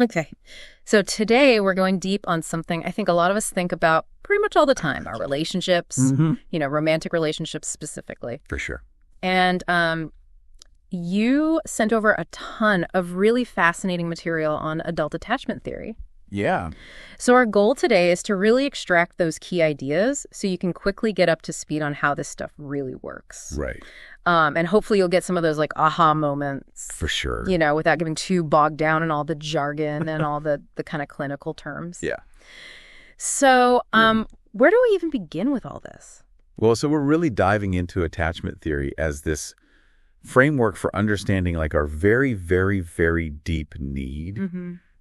Okay. So today we're going deep on something I think a lot of us think about pretty much all the time, our relationships, romantic relationships specifically. For sure. And you sent over a ton of really fascinating material on adult attachment theory. Yeah. So our goal today is to really extract those key ideas so you can quickly get up to speed on how this stuff really works. Right. And hopefully you'll get some of those like aha moments. For sure. Without getting too bogged down in all the jargon and all the kind of clinical terms. Yeah. So where do we even begin with all this? Well, so we're really diving into attachment theory as this framework for understanding like our very, very, very deep need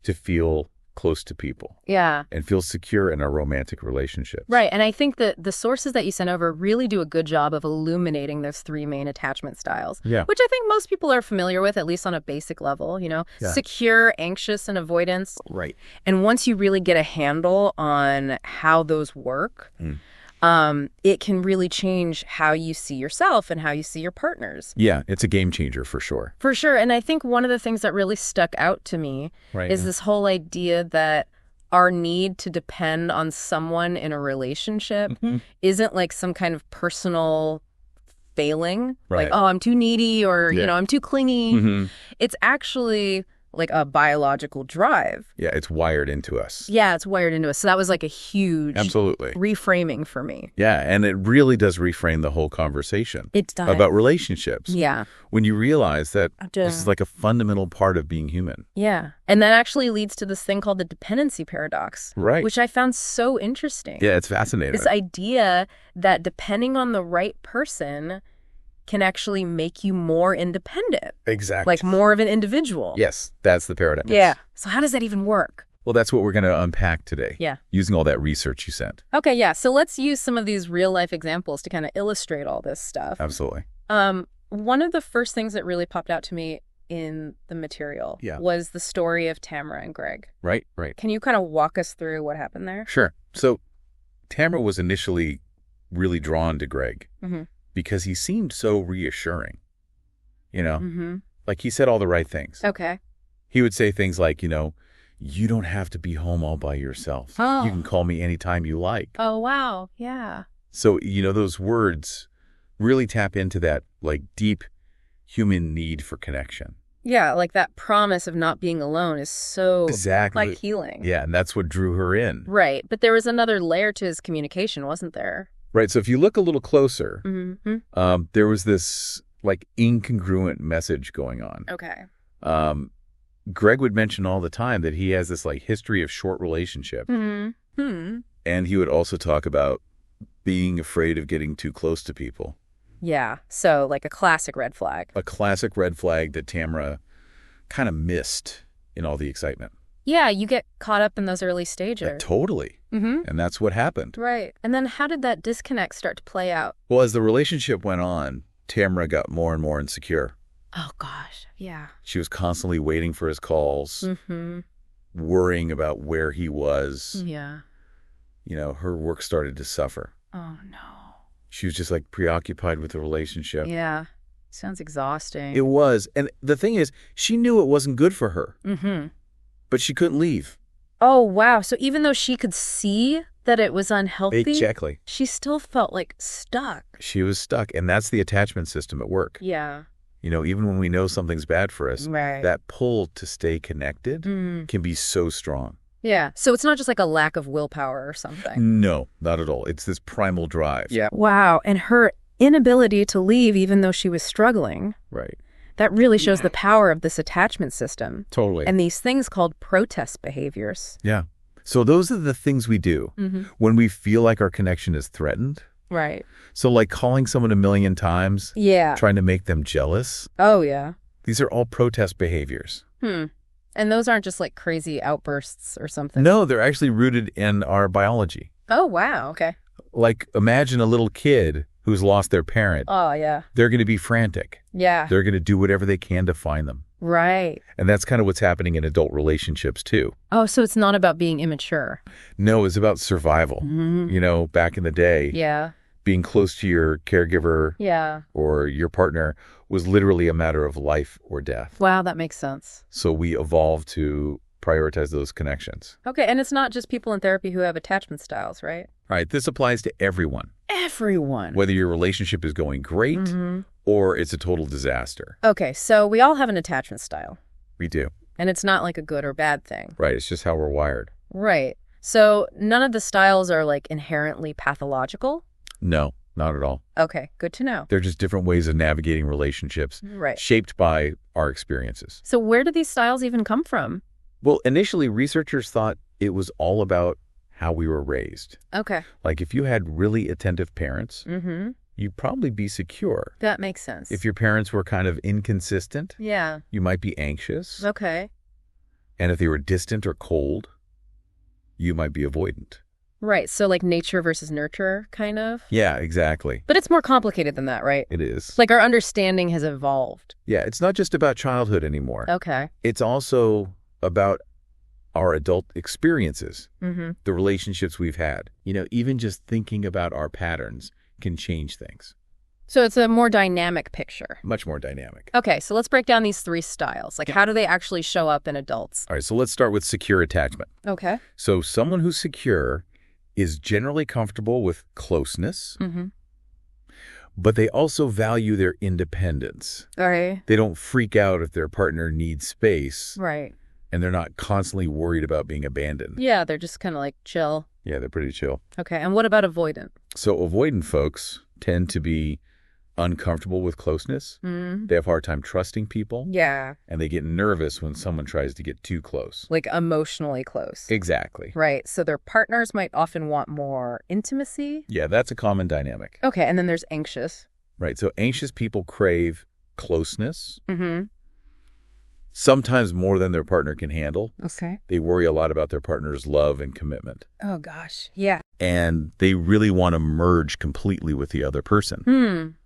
to feel close to people. Yeah. And feel secure in our romantic relationships. Right. And I think that the sources that you sent over really do a good job of illuminating those three main attachment styles, which I think most people are familiar with, at least on a basic level, secure, anxious, and avoidance. Right. And once you really get a handle on how those work, it can really change how you see yourself and how you see your partners. Yeah, it's a game changer for sure. For sure. And I think one of the things that really stuck out to me is this whole idea that our need to depend on someone in a relationship isn't like some kind of personal failing. Right. Like, oh, I'm too needy or, I'm too clingy. It's actually like a biological drive. Yeah, it's wired into us. Yeah, it's wired into us. So that was like a huge reframing for me. Yeah, and it really does reframe the whole conversation. It does. About relationships. Yeah. When you realize that this is like a fundamental part of being human. Yeah. And that actually leads to this thing called the dependency paradox. Right. Which I found so interesting. Yeah, it's fascinating. This idea that depending on the right person can actually make you more independent. Exactly. Like more of an individual. Yes, that's the paradox. Yeah. So how does that even work? Well, that's what we're going to unpack today. Yeah. Using all that research you sent. Okay, yeah. So let's use some of these real life examples to kind of illustrate all this stuff. Absolutely. One of the first things that really popped out to me in the material was the story of Tamara and Greg. Right. Can you kind of walk us through what happened there? Sure. So Tamara was initially really drawn to Greg. Because he seemed so reassuring, Like he said all the right things. Okay. He would say things like, you don't have to be home all by yourself. Oh. You can call me anytime you like. Oh, wow. Yeah. So, those words really tap into that like deep human need for connection. Yeah, like that promise of not being alone is so like healing. Yeah, and that's what drew her in. Right. But there was another layer to his communication, wasn't there? Right. So if you look a little closer, there was this like incongruent message going on. Okay. Greg would mention all the time that he has this like history of short relationships. And he would also talk about being afraid of getting too close to people. Yeah. So like a classic red flag. A classic red flag that Tamara kind of missed in all the excitement. Yeah, you get caught up in those early stages. Totally. And that's what happened. Right. And then how did that disconnect start to play out? Well, as the relationship went on, Tamara got more and more insecure. Oh, gosh. Yeah. She was constantly waiting for his calls, worrying about where he was. Yeah. Her work started to suffer. Oh, no. She was just like preoccupied with the relationship. Yeah. Sounds exhausting. It was. And the thing is, she knew it wasn't good for her. But she couldn't leave. Oh, wow. So even though she could see that it was unhealthy, exactly, she still felt like stuck. She was stuck. And that's the attachment system at work. Yeah. Even when we know something's bad for us, that pull to stay connected can be so strong. Yeah. So it's not just like a lack of willpower or something. No, not at all. It's this primal drive. Yeah. Wow. And her inability to leave even though she was struggling. Right. That really shows the power of this attachment system. Totally. And these things called protest behaviors. Yeah. So those are the things we do when we feel like our connection is threatened. Right. So like calling someone a million times. Yeah. Trying to make them jealous. Oh, yeah. These are all protest behaviors. And those aren't just like crazy outbursts or something. No, they're actually rooted in our biology. Oh, wow. Okay. Like imagine a little kid who's lost their parent. Oh, yeah. They're going to be frantic. Yeah. They're going to do whatever they can to find them. Right. And that's kind of what's happening in adult relationships, too. Oh, so it's not about being immature. No, it's about survival. Back in the day. Yeah. Being close to your caregiver or your partner was literally a matter of life or death. Wow, that makes sense. So we evolved to prioritize those connections. Okay, and it's not just people in therapy who have attachment styles, right? All right, this applies to everyone. Everyone. Whether your relationship is going great or it's a total disaster. Okay, so we all have an attachment style. We do. And it's not like a good or bad thing. Right, it's just how we're wired. Right. So none of the styles are like inherently pathological? No, not at all. Okay, good to know. They're just different ways of navigating relationships, right, shaped by our experiences. So where do these styles even come from? Well, initially, researchers thought it was all about how we were raised. Okay. Like if you had really attentive parents, you'd probably be secure. That makes sense. If your parents were kind of inconsistent, yeah, you might be anxious. Okay. And if they were distant or cold, you might be avoidant. Right, so like nature versus nurture, kind of? Yeah, exactly. But it's more complicated than that, right? It is. Like our understanding has evolved. Yeah, it's not just about childhood anymore. Okay. It's also about our adult experiences, the relationships we've had. You know, even just thinking about our patterns can change things. So it's a more dynamic picture. Much more dynamic. Okay, so let's break down these three styles. Like, how do they actually show up in adults? All right, so let's start with secure attachment. Okay. So someone who's secure is generally comfortable with closeness, but they also value their independence. All right. They don't freak out if their partner needs space. Right. And they're not constantly worried about being abandoned. Yeah, they're just kind of like chill. Yeah, they're pretty chill. Okay, and what about avoidant? So avoidant folks tend to be uncomfortable with closeness. They have a hard time trusting people. Yeah. And they get nervous when someone tries to get too close. Like emotionally close. Exactly. Right, so their partners might often want more intimacy. Yeah, that's a common dynamic. Okay, and then there's anxious. Right, so anxious people crave closeness. Sometimes more than their partner can handle. Okay. They worry a lot about their partner's love and commitment. Oh, gosh. Yeah. And they really want to merge completely with the other person.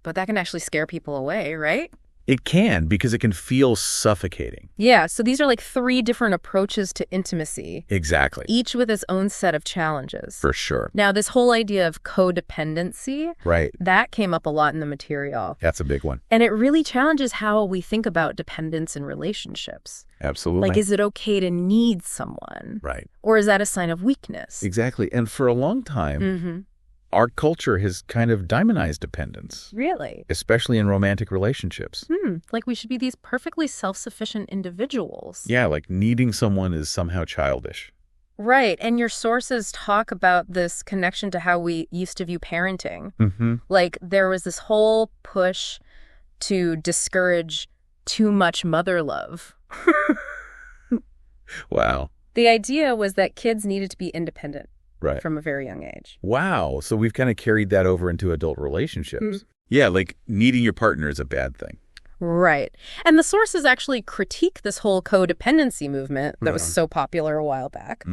But that can actually scare people away, right? It can, because it can feel suffocating. Yeah, so these are like three different approaches to intimacy. Exactly. Each with its own set of challenges. For sure. Now, this whole idea of codependency, right, that came up a lot in the material. That's a big one. And it really challenges how we think about dependence in relationships. Absolutely. Like, is it okay to need someone? Right. Or is that a sign of weakness? Exactly. And for a long time, our culture has kind of demonized dependence. Really? Especially in romantic relationships. Like we should be these perfectly self-sufficient individuals. Yeah, like needing someone is somehow childish. Right. And your sources talk about this connection to how we used to view parenting. Like there was this whole push to discourage too much mother love. Wow. The idea was that kids needed to be independent. Right. From a very young age. Wow. So we've kind of carried that over into adult relationships. Yeah, like needing your partner is a bad thing. Right. And the sources actually critique this whole codependency movement that was so popular a while back.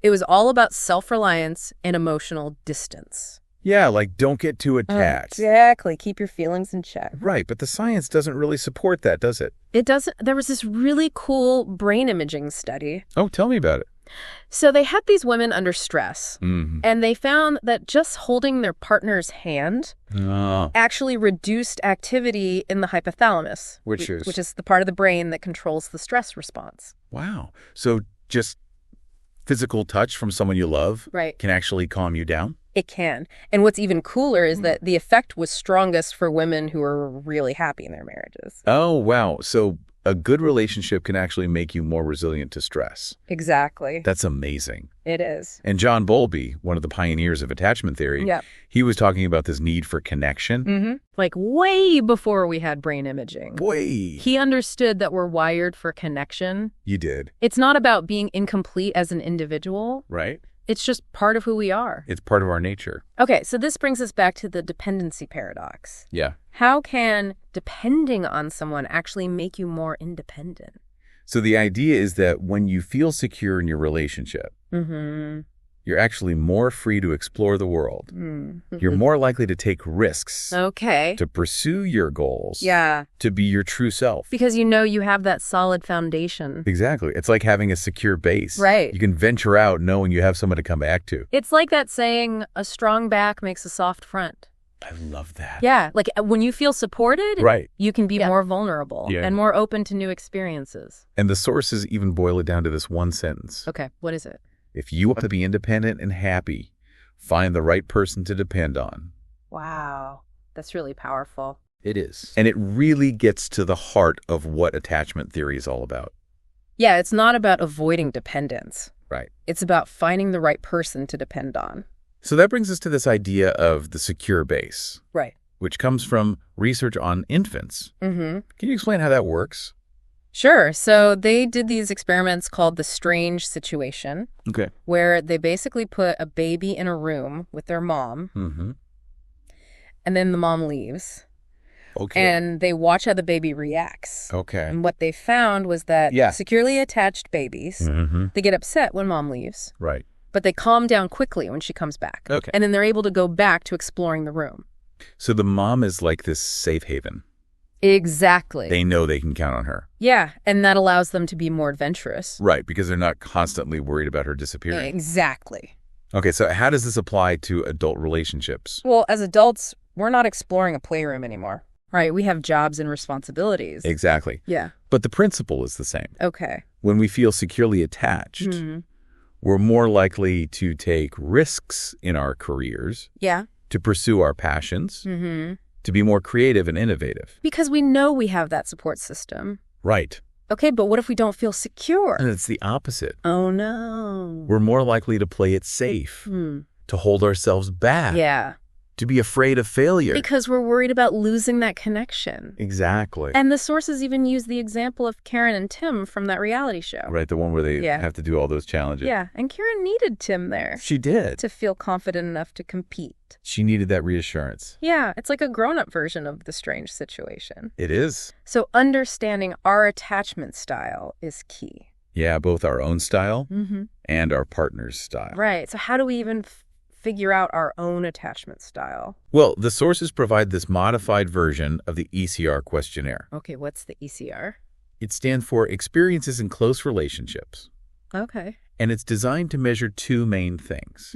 It was all about self-reliance and emotional distance. Yeah, like don't get too attached. Exactly. Keep your feelings in check. Right, but the science doesn't really support that, does it? It doesn't. There was this really cool brain imaging study. Oh, tell me about it. So they had these women under stress, and they found that just holding their partner's hand actually reduced activity in the hypothalamus, which is the part of the brain that controls the stress response. Wow. So just physical touch from someone you love can actually calm you down? It can. And what's even cooler is that the effect was strongest for women who are really happy in their marriages. Oh, wow. So a good relationship can actually make you more resilient to stress. Exactly. That's amazing. It is. And John Bowlby, one of the pioneers of attachment theory, he was talking about this need for connection. Like way before we had brain imaging. Way. He understood that we're wired for connection. You did. It's not about being incomplete as an individual. Right. It's just part of who we are. It's part of our nature. Okay, so this brings us back to the dependency paradox. Yeah. How can depending on someone actually make you more independent? So the idea is that when you feel secure in your relationship, you're actually more free to explore the world. You're more likely to take risks. Okay. To pursue your goals. Yeah. To be your true self. Because you know you have that solid foundation. Exactly. It's like having a secure base. Right. You can venture out knowing you have someone to come back to. It's like that saying, a strong back makes a soft front. I love that. Yeah, like when you feel supported, right. you can be more vulnerable and more open to new experiences. And the sources even boil it down to this one sentence. Okay, what is it? If you want to be independent and happy, find the right person to depend on. Wow, that's really powerful. It is. And it really gets to the heart of what attachment theory is all about. Yeah, it's not about avoiding dependence. Right. It's about finding the right person to depend on. So that brings us to this idea of the secure base. Right. Which comes from research on infants. Mm-hmm. Can you explain how that works? Sure. So they did these experiments called the strange situation. Okay. Where they basically put a baby in a room with their mom. Mm-hmm. And then the mom leaves. Okay. And they watch how the baby reacts. Okay. And what they found was that securely attached babies, they get upset when mom leaves. Right. But they calm down quickly when she comes back. Okay. And then they're able to go back to exploring the room. So the mom is like this safe haven. Exactly. They know they can count on her. Yeah, and that allows them to be more adventurous. Right, because they're not constantly worried about her disappearing. Exactly. Okay, so how does this apply to adult relationships? Well, as adults, we're not exploring a playroom anymore. Right, we have jobs and responsibilities. Exactly. Yeah. But the principle is the same. Okay. When we feel securely attached, we're more likely to take risks in our careers. Yeah. To pursue our passions. To be more creative and innovative. Because we know we have that support system. Right. Okay, but what if we don't feel secure? And it's the opposite. Oh, no. We're more likely to play it safe. To hold ourselves back. Yeah. To be afraid of failure. Because we're worried about losing that connection. Exactly. And the sources even use the example of Karen and Tim from that reality show. Right, the one where they have to do all those challenges. Yeah, and Karen needed Tim there. She did. To feel confident enough to compete. She needed that reassurance. Yeah, it's like a grown-up version of the strange situation. It is. So understanding our attachment style is key. Yeah, both our own style and our partner's style. Right, so how do we even figure out our own attachment style? Well, the sources provide this modified version of the ECR questionnaire. Okay, what's the ECR? It stands for Experiences in Close Relationships. Okay. And it's designed to measure two main things.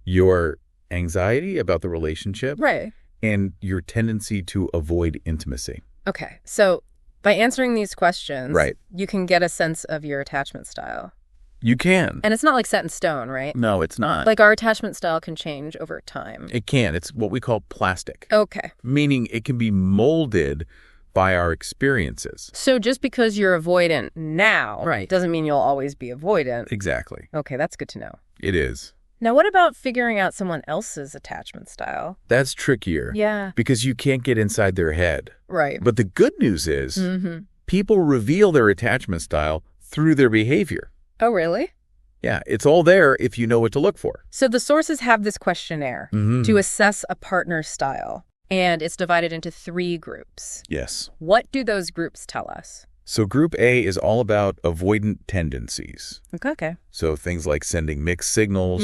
Your anxiety about the relationship. Right. And your tendency to avoid intimacy. Okay, so by answering these questions, right, you can get a sense of your attachment style. You can. And it's not like set in stone, right? No, it's not. Like our attachment style can change over time. It can. It's what we call plastic. Okay. Meaning it can be molded by our experiences. So just because you're avoidant now doesn't mean you'll always be avoidant. Exactly. Okay, that's good to know. It is. Now, what about figuring out someone else's attachment style? That's trickier. Yeah. Because you can't get inside their head. Right. But the good news is people reveal their attachment style through their behavior. Oh, really? Yeah, it's all there if you know what to look for. So the sources have this questionnaire to assess a partner's style, and it's divided into 3 groups. Yes. What do those groups tell us? So group A is all about avoidant tendencies. Okay. So things like sending mixed signals,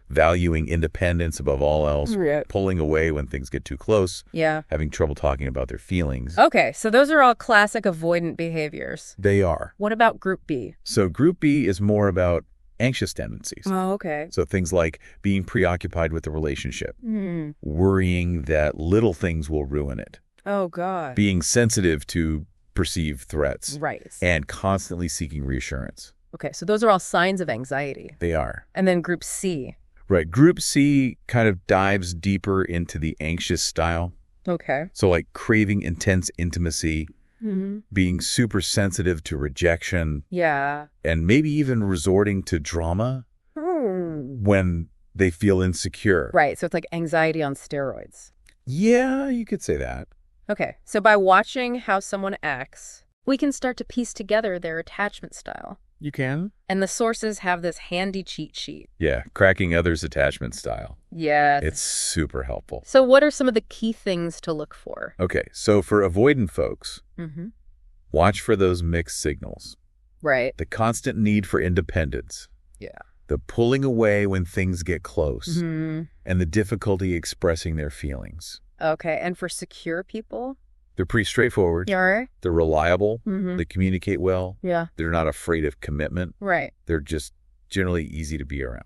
valuing independence above all else, pulling away when things get too close, having trouble talking about their feelings. Okay, so those are all classic avoidant behaviors. They are. What about group B? So group B is more about anxious tendencies. Oh, okay. So things like being preoccupied with the relationship, worrying that little things will ruin it. Oh, God. Being sensitive to perceived threats. Right. And constantly seeking reassurance. Okay, so those are all signs of anxiety. They are. And then group C. Right. Group C kind of dives deeper into the anxious style. Okay. So like craving intense intimacy, being super sensitive to rejection. Yeah. And maybe even resorting to drama when they feel insecure. Right. So it's like anxiety on steroids. Yeah, you could say that. Okay. So by watching how someone acts, we can start to piece together their attachment style. You can. And the sources have this handy cheat sheet. Yeah, cracking others' attachment style. Yeah. It's super helpful. So what are some of the key things to look for? Okay, so for avoidant folks, watch for those mixed signals. Right. The constant need for independence. Yeah. The pulling away when things get close. And the difficulty expressing their feelings. Okay, and for secure people? They're pretty straightforward. Yeah. They're reliable. They communicate well. Yeah. They're not afraid of commitment. Right. They're just generally easy to be around.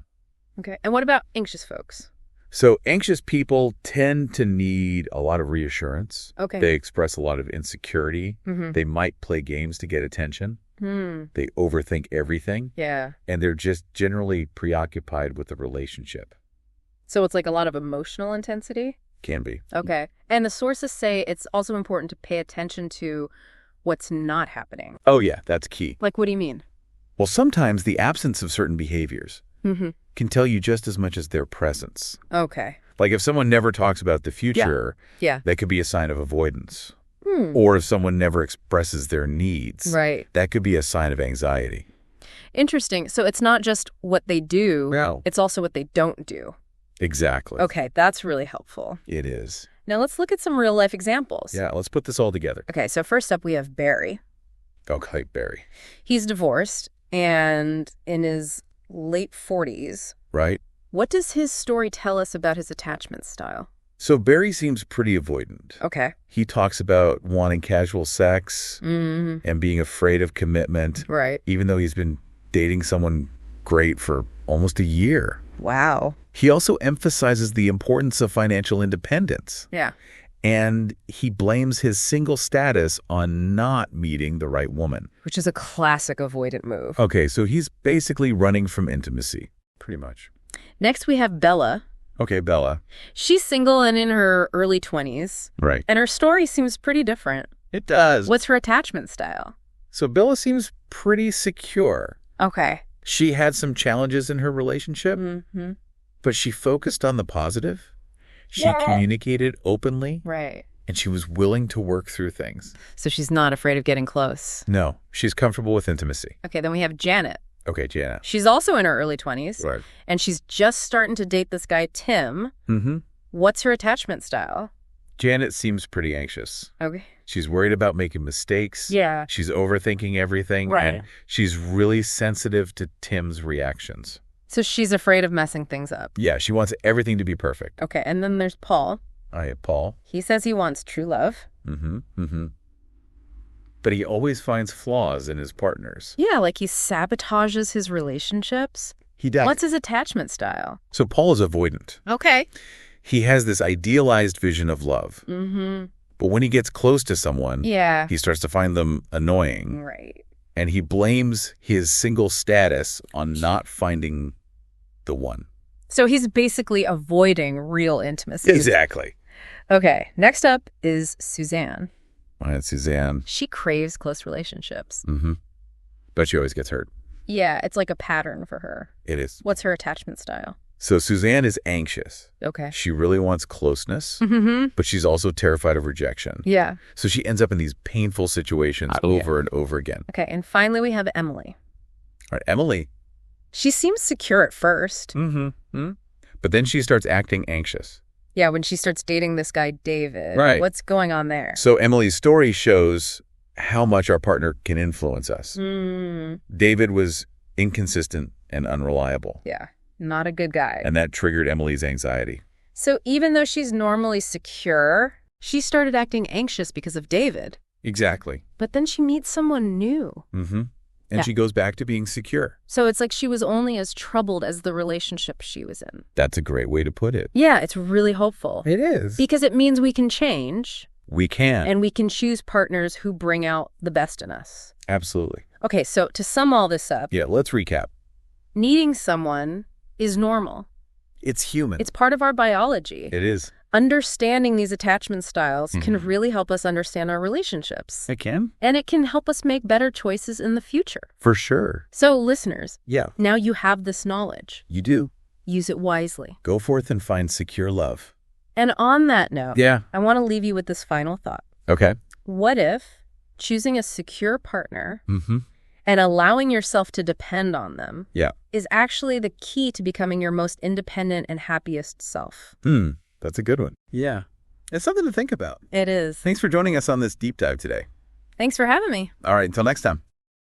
Okay. And what about anxious folks? So anxious people tend to need a lot of reassurance. Okay. They express a lot of insecurity. Mm-hmm. They might play games to get attention. They overthink everything. Yeah. And they're just generally preoccupied with the relationship. So it's like a lot of emotional intensity? Can be. Okay. And the sources say it's also important to pay attention to what's not happening. Oh, yeah, that's key. Like, what do you mean? Well, sometimes the absence of certain behaviors can tell you just as much as their presence. Okay. Like if someone never talks about the future, Yeah. that could be a sign of avoidance. Or if someone never expresses their needs, Right. that could be a sign of anxiety. Interesting. So it's not just what they do, No. it's also what they don't do. Exactly. Okay, that's really helpful. It is. Now let's look at some real life examples. Yeah, let's put this all together. Okay, so first up we have Barry. Okay, Barry. He's divorced and in his late 40s. Right? What does his story tell us about his attachment style? So Barry seems pretty avoidant. Okay. He talks about wanting casual sex and being afraid of commitment, Right. even though he's been dating someone great for almost a year. Wow. He also emphasizes the importance of financial independence. Yeah. And he blames his single status on not meeting the right woman. Which is a classic avoidant move. Okay, so he's basically running from intimacy, pretty much. Next we have Bella. Okay, Bella. She's single and in her early 20s. Right. And her story seems pretty different. It does. What's her attachment style? So Bella seems pretty secure. Okay. She had some challenges in her relationship, but she focused on the positive. She communicated openly, Right. and she was willing to work through things. So she's not afraid of getting close. No, she's comfortable with intimacy. Okay, then we have Janet. Okay, Jana. She's also in her early 20s. Right. And she's just starting to date this guy, Tim. What's her attachment style? Janet seems pretty anxious. Okay. She's worried about making mistakes. Yeah. She's overthinking everything. Right. And she's really sensitive to Tim's reactions. So she's afraid of messing things up. Yeah, she wants everything to be perfect. Okay, and then there's Paul. All right, Paul. He says he wants true love. But he always finds flaws in his partners. Yeah, like he sabotages his relationships. He does. What's his attachment style? So Paul is avoidant. Okay. He has this idealized vision of love. But when he gets close to someone, Yeah. he starts to find them annoying. Right. And he blames his single status on not finding the one. So he's basically avoiding real intimacy. Exactly. Okay, next up is Suzanne. All right, Suzanne. She craves close relationships. But she always gets hurt. Yeah, it's like a pattern for her. It is. What's her attachment style? So Suzanne is anxious. Okay. She really wants closeness, Mm-hmm. but she's also terrified of rejection. Yeah. So she ends up in these painful situations over and over again. Okay, and finally we have Emily. All right, Emily. She seems secure at first. But then she starts acting anxious. Yeah, when she starts dating this guy, David. Right. What's going on there? So Emily's story shows how much our partner can influence us. David was inconsistent and unreliable. Yeah, not a good guy. And that triggered Emily's anxiety. So even though she's normally secure, she started acting anxious because of David. Exactly. But then she meets someone new. And she goes back to being secure. So it's like she was only as troubled as the relationship she was in. That's a great way to put it. Yeah, it's really hopeful. It is. Because it means we can change. We can. And we can choose partners who bring out the best in us. Absolutely. Okay, so to sum all this up. Yeah, let's recap. Needing someone is normal. It's human. It's part of our biology. It is. Understanding these attachment styles can really help us understand our relationships. It can. And it can help us make better choices in the future. For sure. So, listeners, Yeah. now you have this knowledge. You do. Use it wisely. Go forth and find secure love. And on that note, Yeah. I want to leave you with this final thought. Okay. What if choosing a secure partner and allowing yourself to depend on them is actually the key to becoming your most independent and happiest self? That's a good one. Yeah. It's something to think about. It is. Thanks for joining us on this deep dive today. Thanks for having me. All right, until next time.